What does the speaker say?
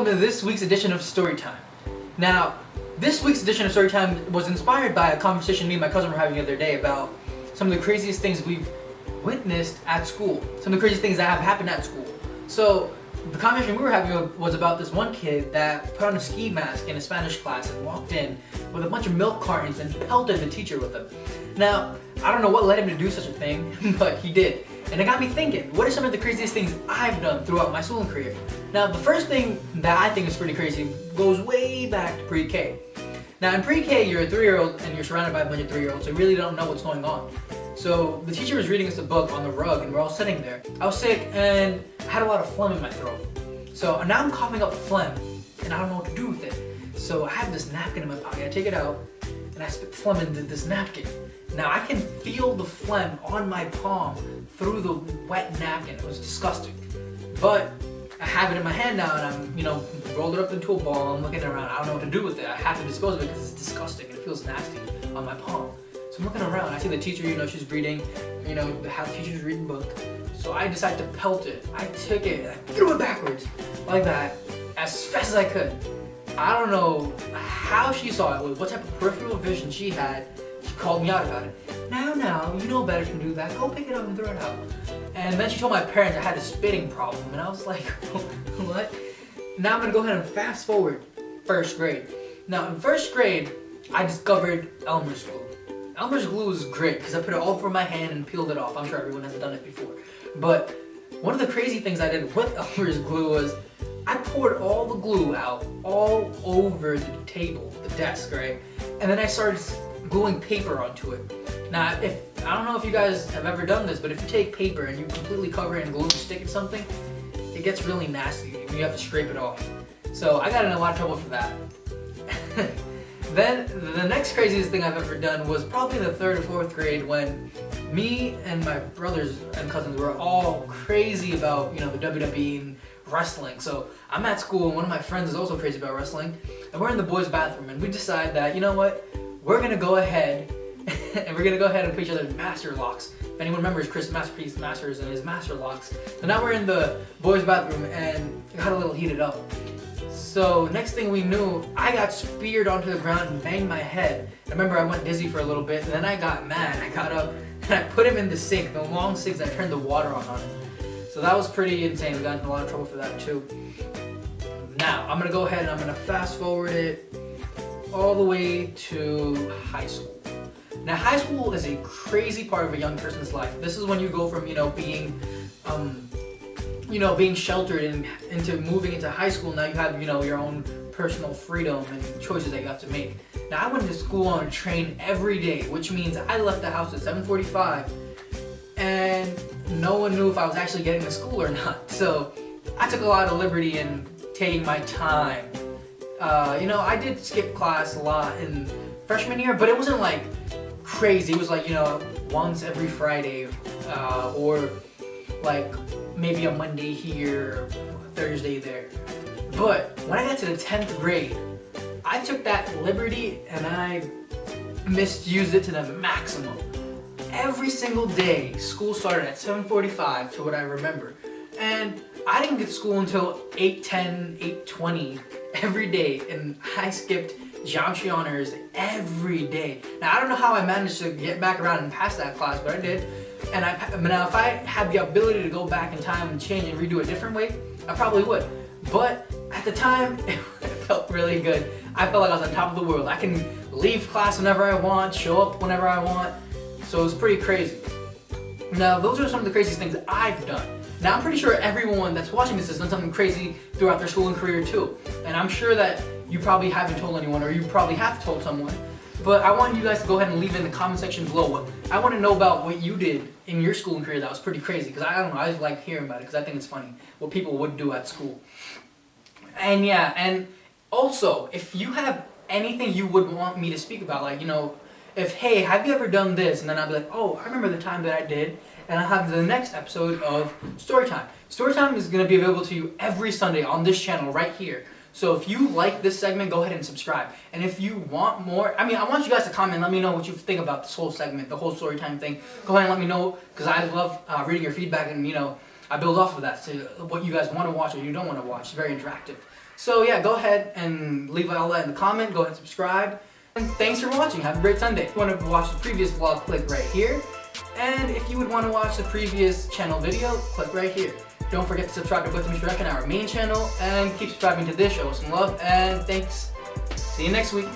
to this week's edition of Storytime. Now, this week's edition of Storytime was inspired by a conversation me and my cousin were having the other day about some of the craziest things we've witnessed at school. Some of the craziest things that have happened at school. So, the conversation we were having was about this one kid that put on a ski mask in a Spanish class and walked in with a bunch of milk cartons and pelted the teacher with them. Now, I don't know what led him to do such a thing, but he did. And it got me thinking, what are some of the craziest things I've done throughout my schooling career? Now, the first thing that I think is pretty crazy goes way back to pre-K. Now, in pre-K, you're a 3-year-old and you're surrounded by a bunch of 3-year-olds, so you really don't know what's going on. So the teacher was reading us a book on the rug and we're all sitting there. I was sick and I had a lot of phlegm in my throat. So now I'm coughing up phlegm and I don't know what to do with it. So I have this napkin in my pocket. I take it out and I spit phlegm into this napkin. Now I can feel the phlegm on my palm through the wet napkin. It was disgusting. But I have it in my hand now and I'm, rolled it up into a ball. I'm looking around. I don't know what to do with it. I have to dispose of it because it's disgusting and it feels nasty on my palm. So I'm looking around. I see the teacher, she's reading, how the teacher's reading book. So I decided to pelt it. I took it and I threw it backwards like that as fast as I could. I don't know how she saw it, what type of peripheral vision she had. She called me out about it. Now, you know better than to do that. Go pick it up and throw it out. And then she told my parents I had a spitting problem, and I was like, what? Now I'm gonna go ahead and fast forward first grade. Now in first grade, I discovered Elmer's glue. Elmer's glue is great because I put it all over my hand and peeled it off. I'm sure everyone has done it before. But one of the crazy things I did with Elmer's glue was I poured all the glue out all over the table, the desk, right? And then I started gluing paper onto it. Now, I don't know if you guys have ever done this, but if you take paper and you completely cover it in glue and stick it something, it gets really nasty. You have to scrape it off. So I got in a lot of trouble for that. Then the next craziest thing I've ever done was probably the 3rd or 4th grade when me and my brothers and cousins were all crazy about, the WWE and wrestling. So I'm at school and one of my friends is also crazy about wrestling and we're in the boys' bathroom and we decide that, we're gonna go ahead and put each other's master locks. If anyone remembers Chris Masterpiece Masters and his master locks. So now we're in the boys' bathroom and it got a little heated up. So next thing we knew, I got speared onto the ground and banged my head. I remember I went dizzy for a little bit and then I got mad. I got up and I put him in the sink, the long sink, and I turned the water on him. So that was pretty insane. We got in a lot of trouble for that too. Now, I'm gonna go ahead and I'm gonna fast forward it all the way to high school. Now, high school is a crazy part of a young person's life. This is when you go from, being sheltered into moving into high school. Now you have, your own personal freedom and choices that you have to make. Now, I went to school on a train every day, which means I left the house at 7:45 and no one knew if I was actually getting to school or not. So I took a lot of liberty in taking my time. I did skip class a lot in freshman year, but it wasn't like crazy. It was like, once every Friday, or like maybe a Monday here, Thursday there. But when I got to the 10th grade, I took that liberty and I misused it to the maximum. Every single day, school started at 7:45 to what I remember. And I didn't get to school until 8:10, 8:20 every day, and I skipped geometry honors every day. Now, I don't know how I managed to get back around and pass that class, but I did. And now if I had the ability to go back in time and change and redo a different way, I probably would. But at the time, it felt really good. I felt like I was on top of the world. I can leave class whenever I want, show up whenever I want. So it was pretty crazy. Now, those are some of the craziest things I've done. Now, I'm pretty sure everyone that's watching this has done something crazy throughout their schooling career too. And I'm sure that you probably haven't told anyone, or you probably have told someone. But I want you guys to go ahead and leave in the comment section below. I want to know about what you did in your schooling career that was pretty crazy. Because I don't know, I just like hearing about it because I think it's funny what people would do at school. And yeah, and also, if you have anything you would want me to speak about, like, hey, have you ever done this? And then I'll be like, oh, I remember the time that I did. And I'll have the next episode of Storytime. Storytime is going to be available to you every Sunday on this channel right here. So if you like this segment, go ahead and subscribe. And if you want more, I want you guys to comment and let me know what you think about this whole segment, the whole Storytime thing. Go ahead and let me know, because I love reading your feedback, and I build off of that. So what you guys want to watch or you don't want to watch. It's very interactive. So yeah, go ahead and leave all that in the comment. Go ahead and subscribe. And thanks for watching. Have a great Sunday. If you want to watch the previous vlog, click right here. And if you would want to watch the previous channel video, click right here. Don't forget to subscribe to Mr. Reckon, our main channel, and keep subscribing to this show. Some love and thanks. See you next week.